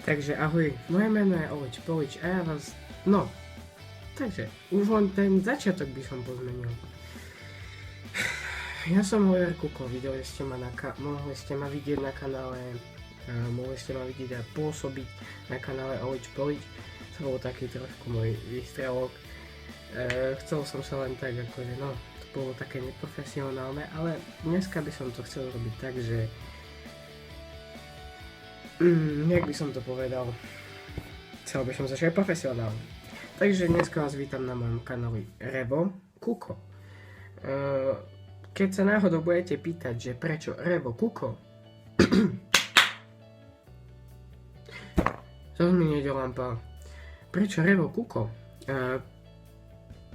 Takže ahoj, moje meno je Olič Polič a ja vás, takže už len ten začiatok by som pozmenil. Ja som Oliver Kuko, mohli ste ma vidieť na kanále, mohli ste ma vidieť a pôsobiť na kanále Olič Polič. To bol taký trošku môj výstrelok. Chcel som sa len tak akože to bolo také neprofesionálne, ale dneska by som to chcel robiť tak, že jak by som to povedal, chcel by som začať profesionálne. Takže dneska vás vítam na mojom kanáli Revo Kuko. Keď sa náhodou budete pýtať, že prečo Revo Kuko, to mi nejde lampa. Prečo Revo Kuko?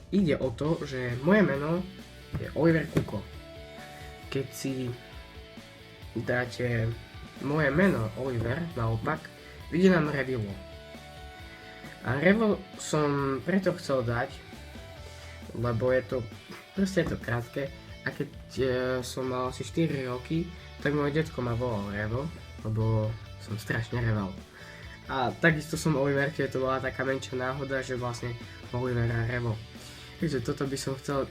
Ide o to, že moje meno je Oliver Kuko. Keď si dáte moje meno Oliver, naopak, vyjde nám Revivo. A Revo som preto chcel dať, lebo je to krátke. A keď som mal asi 4 roky, tak môj detko ma volal Revo, lebo som strašne reval. A takisto som Oliver, keď to bola taká menšia náhoda, že vlastne Oliver a Revo. Takže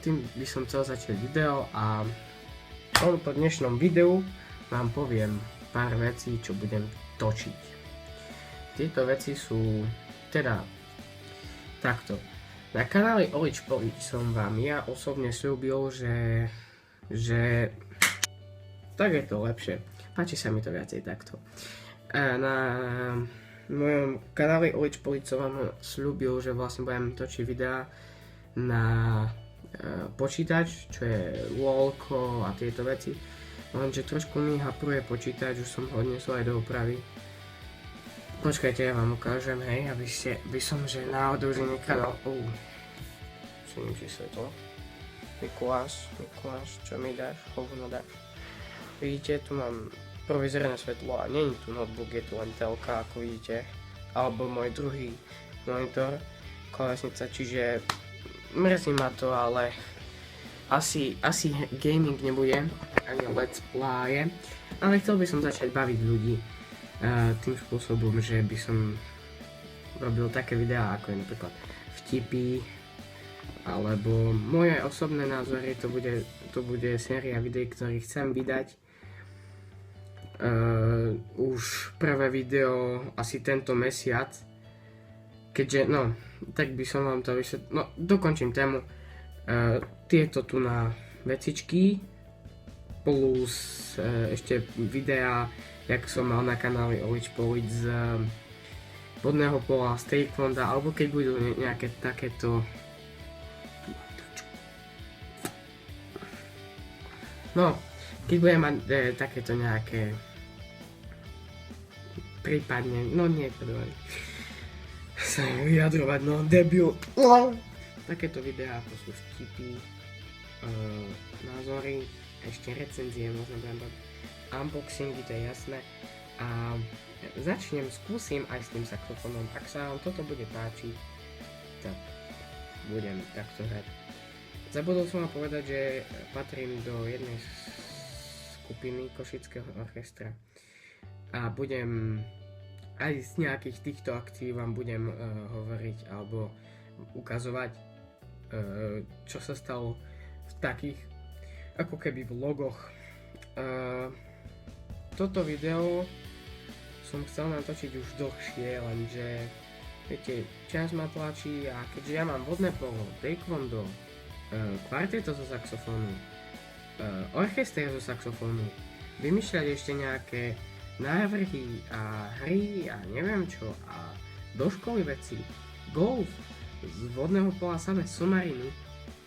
tým by som chcel začať video a po dnešnom videu vám poviem pár vecí, čo budem točiť. Tieto veci sú teda takto. Na kanáli Olič Polič som vám ja osobne sľúbil, že tak je to lepšie. Páči sa mi to viacej takto. Na mojom kanáli Olič Polič som vám sľúbil, že vlastne budem točiť videá na počítač, čo je LOLko a tieto veci. Lenže trošku mi hapruje počítač, už som ho odnesol aj do opravy. Počkajte, ja vám ukážem, hej, aby som, že náhodou, že nekradol. Čím si svetlo. Mikuláš, čo mi dáš? Hovno dáš. Vidíte, tu mám provizorné svetlo a nie je tu notebook, je tu len telka, ako vidíte. Alebo môj druhý monitor, klávesnica, čiže mrzí ma to, ale asi gaming nebude, ani let's play, ale chcel by som začať baviť ľudí tým spôsobom, že by som robil také videá, ako je napríklad vtipy, alebo moje osobné názory, to bude séria videí, ktoré chcem vydať. Už prvé video asi tento mesiac, keďže, tak by som vám to vysvetlil, dokončím tému. Tieto tu na vecičky plus ešte videá, jak som mal na kanáli Olič Polič z vodného pola, z taekwonda, alebo keď budú nejaké takéto keď budem mať takéto nejaké prípadne, nie to dovolí sa vyjadrovať, debil. Takéto videá, to sú vtipy, názory, ešte recenzie, možno budem bať unboxingy, to je jasné. A skúsim aj s tým saxofónom. Ak sa vám toto bude páčiť, tak budem takto hrať. Zabudol som vám povedať, že patrím do jednej skupiny Košického orchestra a budem aj z nejakých týchto akcií vám budem hovoriť alebo ukazovať, čo sa stalo v takých ako keby vlogoch. Toto video som chcel natočiť už dlhšie, lenže viete, čas ma tlačí a keďže ja mám vodné polo, taekwondo, kvarteto zo saxofónu, orchester zo saxofónu, vymýšľať ešte nejaké návrhy a hry a neviem čo a do školy veci, golf, z vodného pola samé somariny,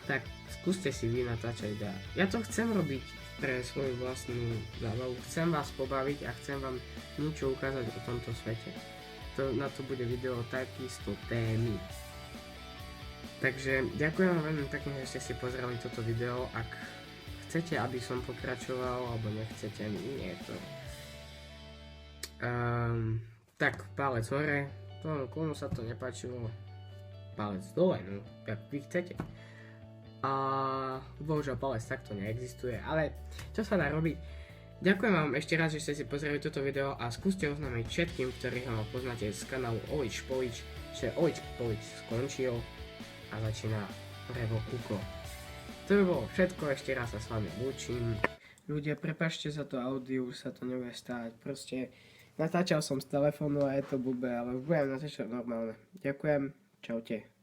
tak skúste si vy natáčať videá. Ja to chcem robiť pre svoju vlastnú zábavu, chcem vás pobaviť a chcem vám niečo ukázať o tomto svete. Na to bude video takisto témy. Takže ďakujem vám veľmi pekne, že ste si pozreli toto video. Ak chcete, aby som pokračoval, alebo nechcete, nie je to. Tak palec hore, komu sa to nepáčilo, palec dole, jak vy chcete. A bohužiaľ palec takto neexistuje, ale čo sa dá robiť? Ďakujem vám ešte raz, že ste si pozreli toto video a skúste oznámiť všetkým, ktorých ho poznáte z kanálu Olič Polič, že Olič Polič skončil a začína Revo Kuko. To by bolo všetko, ešte raz sa s vami lúčim. Ľudia, prepáčte za to audio, už sa to nebude stáť, proste natáčal som z telefónu a je to blbé, ale už budem natáčať normálne. Ďakujem, čaute.